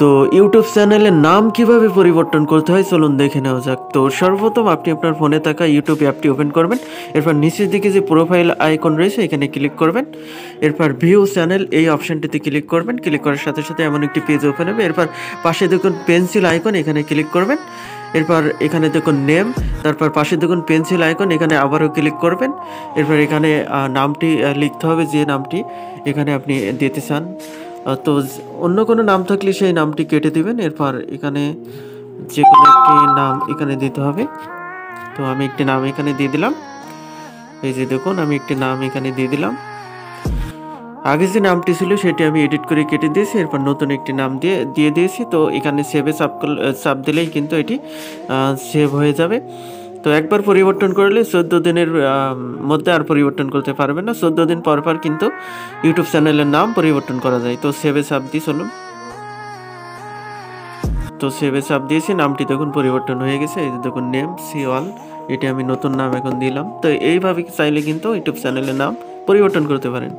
তো ইউটিউব চ্যানেলের নাম কিভাবে পরিবর্তন করতে হয় চলুন দেখে নেওয়া যাক। তো সর্বপ্রথম আপনি আপনার ফোনে থাকা ইউটিউব অ্যাপটি ওপেন করবেন। এরপর নিচের দিকে যে প্রোফাইল আইকন রয়েছে এখানে ক্লিক করবেন। এরপর ভিউ চ্যানেল এই অপশনটিতে ক্লিক করবেন। ক্লিক করার সাথে সাথে এমন একটি পেজ ওপেন হবে। এরপর পাশে দেখুন পেন্সিল আইকন, এখানে ক্লিক করবেন। এরপর এখানে দেখুন নেম, তারপর পাশে দেখুন পেন্সিল আইকন, এখানে আবারও ক্লিক করবেন। এরপর এখানে নামটি লিখতে হবে, যে নামটি এখানে আপনি দিতে চান। তো অন্য কোনো নাম থাকলে সেই নামটি কেটে দিবেন। এরপর এখানে যে কোনো একটি নাম এখানে দিতে হবে। তো আমি একটি নাম এখানে দিয়ে দিলাম। এই যে দেখুন আমি একটি নাম এখানে দিয়ে দিলাম। আগে যে নামটি ছিল সেটি আমি এডিট করে কেটে দিয়েছি। এরপর নতুন একটি নাম দিয়ে দিয়েছি। তো এখানে সেভে চাপ দিলেই কিন্তু এটি সেভ হয়ে যাবে। তো একবার পরিবর্তন করলে 14 দিনের মধ্যে আর পরিবর্তন করতে পারবে না। 14 দিন পর পর কিন্তু ইউটিউব চ্যানেলের নাম পরিবর্তন করা যায়। তো সেভে চাপ দিই চলুন। তো সেভে চাপ দিয়েছি, নামটি দেখুন পরিবর্তন হয়ে গেছে। এই যে দেখুন নেম সিওয়াল, এটি আমি নতুন নাম এখন দিলাম। তো এইভাবে চাইলে কিন্তু ইউটিউব চ্যানেলের নাম পরিবর্তন করতে পারেন।